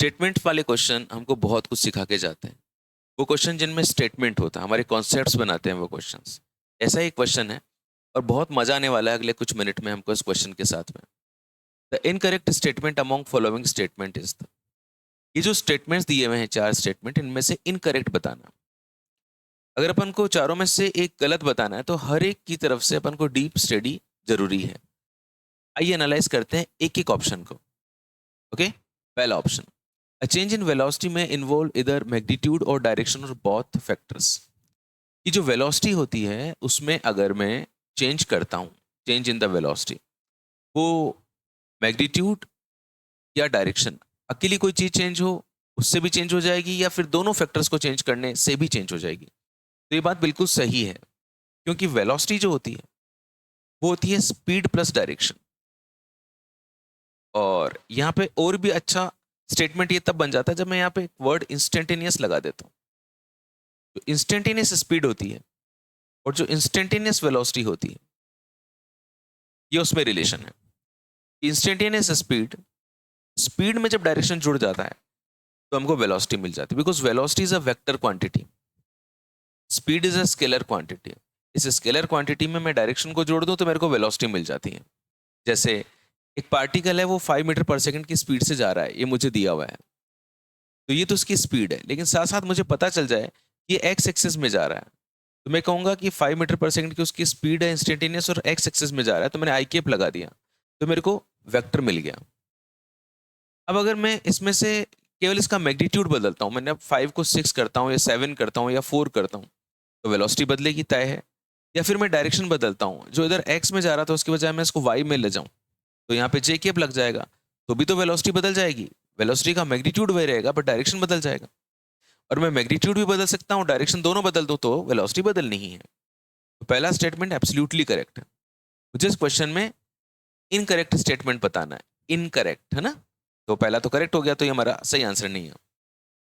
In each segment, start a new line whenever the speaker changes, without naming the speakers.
Statement वाले question हमको बहुत कुछ सिखा के जाते हैं। वो क्वेश्चन जिनमें स्टेटमेंट होता है, हमारे कॉन्सेप्ट्स बनाते हैं वो क्वेश्चंस। ऐसा ही क्वेश्चन है और बहुत मजा आने वाला है अगले कुछ मिनट में हमको इस क्वेश्चन के साथ में। The incorrect statement among following statement is the. ये जो स्टेटमेंट्स दिए हुए हैं, चार स्टेटमेंट, इनमें से इनकरेक्ट बताना। अगर अपन को चारों में से एक गलत बताना है तो हर एक की तरफ से अपन को डीप स्टडी जरूरी है। आइए एनालाइज करते हैं एक एक ऑप्शन को। ओके, पहला option, a change in velocity में इन्वॉल्व इधर मैग्नीट्यूड और डायरेक्शन और बोथ फैक्टर्स। ये जो वेलोसिटी होती है उसमें अगर मैं चेंज करता हूं, चेंज इन द वेलोसिटी, वो मैग्नीट्यूड या डायरेक्शन, अकेली कोई चीज चेंज हो उससे भी चेंज हो जाएगी, या फिर दोनों फैक्टर्स को चेंज करने से भी चेंज हो जाएगी। तो ये बात बिल्कुल सही है, क्योंकि वेलोसिटी जो होती है वो होती है स्पीड प्लस डायरेक्शन। और यहाँ पे और भी अच्छा स्टेटमेंट ये तब बन जाता है जब मैं यहाँ पे वर्ड इंस्टेंटेनियस लगा देता हूँ। जो इंस्टेंटेनियस स्पीड होती है और जो इंस्टेंटेनियस वेलोसिटी होती है, ये उसमें रिलेशन है। इंस्टेंटेनियस स्पीड, स्पीड में जब डायरेक्शन जुड़ जाता है तो हमको वेलोसिटी मिल जाती है, because velocity is a vector quantity, speed is a scalar quantity. इस स्केलर क्वांटिटी में मैं डायरेक्शन को जोड़ दूं तो मेरे को वेलोसिटी मिल जाती है। जैसे एक पार्टिकल है, वो 5 मीटर पर सेकंड की स्पीड से जा रहा है, ये मुझे दिया हुआ है, तो ये तो उसकी स्पीड है, लेकिन साथ साथ मुझे पता चल जाए कि एक्स एक्सिस में जा रहा है, तो मैं कहूंगा कि 5 मीटर पर सेकंड की उसकी स्पीड है इंस्टेंटेनियस और एक्स एक्सिस में जा रहा है, तो मैंने आई केप लगा दिया, तो मेरे को वेक्टर मिल गया। अब अगर मैं इसमें से केवल इसका मैग्नीट्यूड बदलता हूँ, मैंने अब 5 को 6 करता हूँ या 7 करता हूँ या 4 करता हूँ, तो वेलोसिटी बदलेगी, तय है। या फिर मैं डायरेक्शन बदलता हूँ, जो इधर एक्स में जा रहा था उसकी बजाय मैं इसको वाई में ले जाऊँ, तो यहाँ पे जे केप लग जाएगा, तो भी तो वेलोसिटी बदल जाएगी। वेलोसिटी का मैग्नीट्यूड वही रहेगा बट डायरेक्शन बदल जाएगा। और मैं मैग्नीट्यूड भी बदल सकता हूँ, डायरेक्शन दोनों बदल दूँ तो वेलोसिटी बदलनी ही है। तो पहला स्टेटमेंट एब्सोल्युटली करेक्ट है। मुझे इस क्वेश्चन में इनकरेक्ट स्टेटमेंट बताना है। इनकरेक्ट है ना, तो पहला तो करेक्ट हो गया, तो ये हमारा सही आंसर नहीं है।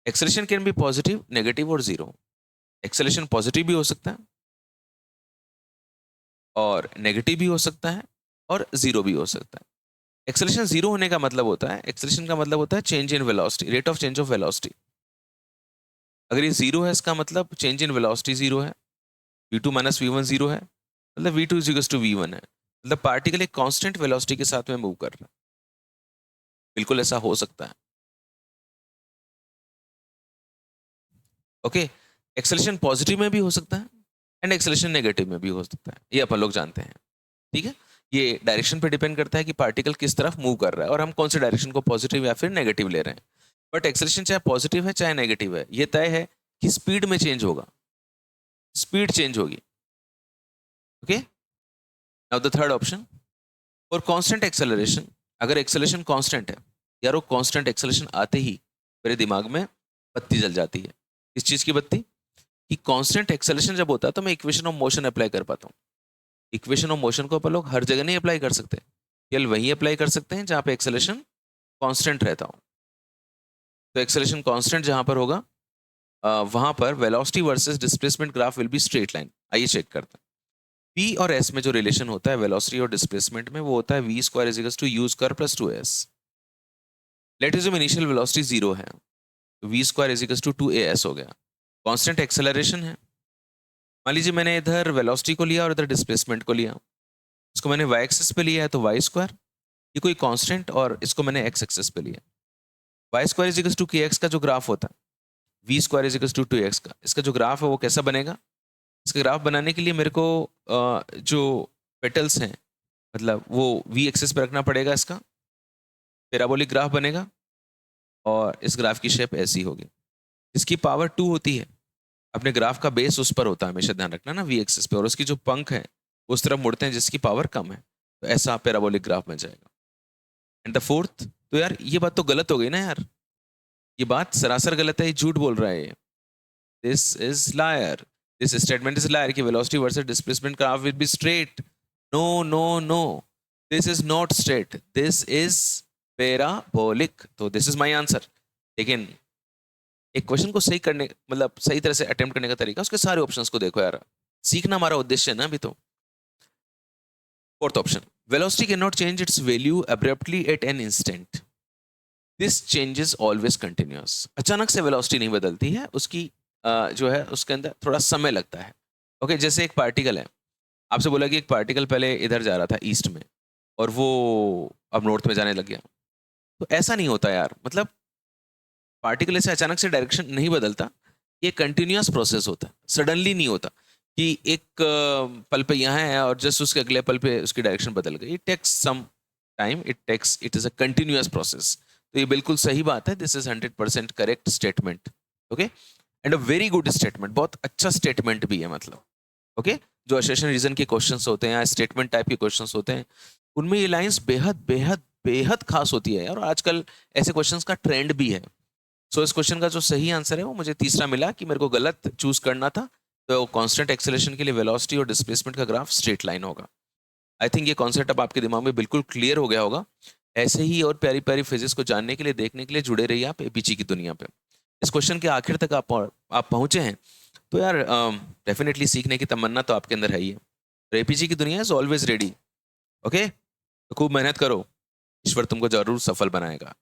Acceleration can be positive, negative और जीरो। एक्सेलेरेशन पॉजिटिव भी हो सकता है और नेगेटिव भी हो सकता है और जीरो भी हो सकता है। एक्सेलेरेशन जीरो होने का मतलब होता है, एक्सेलेरेशन का मतलब होता है change in velocity, rate of change of velocity. अगर ये जीरो है इसका मतलब चेंज इन वेलोसिटी जीरो है, v2 minus we one zero है, मतलब v2 is equal to v1 है, मतलब पार्टिकल एक कांस्टेंट वेलोसिटी के साथ में मूव कर रहा है। बिल्कुल ऐसा हो सकता है। ओके, एक्सेलेरेशन पॉजिटिव में भी हो सकता है एंड एक्सेलेरेशन नेगेटिव में भी हो सकता है, ये अपन लोग जानते हैं। ठीक है, ये डायरेक्शन पे डिपेंड करता है कि पार्टिकल किस तरफ मूव कर रहा है और हम कौन से डायरेक्शन को पॉजिटिव या फिर नेगेटिव ले रहे हैं। बट एक्सेलेरेशन चाहे पॉजिटिव है चाहे नेगेटिव है, ये तय है कि स्पीड में चेंज होगा, स्पीड चेंज होगी। Okay, now the third option, और कांस्टेंट एक्सेलरेशन। अगर एक्सेलरेशन कांस्टेंट है, यार वो कांस्टेंट एक्सेलरेशन आते ही मेरे दिमाग में बत्ती जल जाती है। इस चीज की बत्ती कि कांस्टेंट एक्सेलरेशन जब होता है तो मैं इक्वेशन ऑफ मोशन अप्लाई कर पाता हूँ। इक्वेशन ऑफ मोशन को अपन लोग हर जगह नहीं अप्लाई कर सकते, केवल वहीं अप्लाई कर सकते हैं जहाँ पे एक्सेलरेशन कांस्टेंट रहता हो। तो एक्सेलरेशन कांस्टेंट जहाँ पर होगा वहां पर velocity versus displacement graph will be straight line. आइए चेक करते हैं। पी और एस में जो रिलेशन होता है वेलोसिटी और डिस्प्लेसमेंट में, वो होता है v square is equal to u square plus 2s। Let assume initial velocity zero है, तो v square is equal to 2as हो गया। कांस्टेंट एक्सेलरेशन है, मान लीजिए मैंने इधर वेलोसिटी को लिया और इधर डिस्प्लेसमेंट को लिया, इसको मैंने वाई एक्सिस पे लिया है तो वाई स्क्वायर, ये कोई कांस्टेंट, और इसको मैंने एक्स एक्सिस पे लिया। Y square is equal to k x का जो ग्राफ होता है, v square is equal to 2x का, इसका जो ग्राफ है वो कैसा बनेगा। इसका ग्राफ बनाने के लिए मेरे को जो पेटल्स हैं, मतलब वो वी एक्सिस पे रखना पड़ेगा, इसका पैराबोलिक ग्राफ बनेगा और इस ग्राफ की शेप ऐसी होगी। इसकी पावर 2 होती है, अपने ग्राफ का बेस उस पर होता है, हमेशा ध्यान रखना ना, वी एक्सिस पे, और उसकी जो पंख है उस तरफ मुड़ते हैं जिसकी पावर कम है, तो ऐसा पैराबोलिक ग्राफ बन जाएगा। एंड द फोर्थ, तो यार ये बात तो गलत हो गई ना यार, ये बात सरासर गलत है, ये झूठ बोल रहा है ये। This is liar, this statement is liar कि velocity versus displacement graph will be straight. No no no, this is not straight, this is parabolic, तो दिस इज माय आंसर। लेकिन एक क्वेश्चन को सही करने, मतलब सही तरह से अटेम्प्ट करने का तरीका, उसके सारे ऑप्शंस को देखो यार, सीखना हमारा उद्देश्य है ना अभी तो। Fourth option, velocity can not change its value abruptly at an instant. This change is always continuous. अचानक से वेलोसिटी नहीं बदलती है, उसकी जो है उसके अंदर थोड़ा समय लगता है। ओके, जैसे एक पार्टिकल है, आपसे बोला कि एक पार्टिकल पहले इधर जा रहा था ईस्ट में, और वो अब नॉर्थ में जाने लग गया। तो ऐसा नहीं होता यार, मतलब पार्टिकल ऐसे अचानक से डायरेक्शन नहीं बदलता, ये कंटिन्यूअस प्रोसेस होता है, सडनली नहीं होता कि एक पल पे यहाँ है और जस्ट उसके अगले पल पे उसकी डायरेक्शन बदल गई। It takes some time, it is a continuous process. तो ये बिल्कुल सही बात है, this is 100% correct statement. Okay, and a very good statement, बहुत अच्छा स्टेटमेंट भी है मतलब। ओके, जो असर्शन रीजन के क्वेश्चंस होते हैं या स्टेटमेंट टाइप के क्वेश्चंस होते हैं, उनमें ये लाइंस बेहद बेहद बेहद खास होती है, और आजकल ऐसे क्वेश्चंस का ट्रेंड भी है। सो इस क्वेश्चन का जो सही आंसर है वो मुझे तीसरा मिला, कि मेरे को गलत चूज करना था। तो कांस्टेंट एक्सेलरेशन के लिए वेलोसिटी और डिस्प्लेसमेंट का ग्राफ स्ट्रेट लाइन होगा। आई थिंक ये कॉन्सेप्ट अब आपके दिमाग में बिल्कुल क्लियर हो गया होगा। ऐसे ही और प्यारी प्यारी फिजिक्स को जानने के लिए, देखने के लिए जुड़े रहिए आप एपीजी की दुनिया पे। इस क्वेश्चन के आखिर तक आप पहुंचे हैं, तो यार डेफिनेटली सीखने की तमन्ना तो आपके अंदर है ही है। तो एपीजी की दुनिया इज ऑलवेज रेडी। ओके, तो खूब मेहनत करो, ईश्वर तुमको जरूर सफल बनाएगा।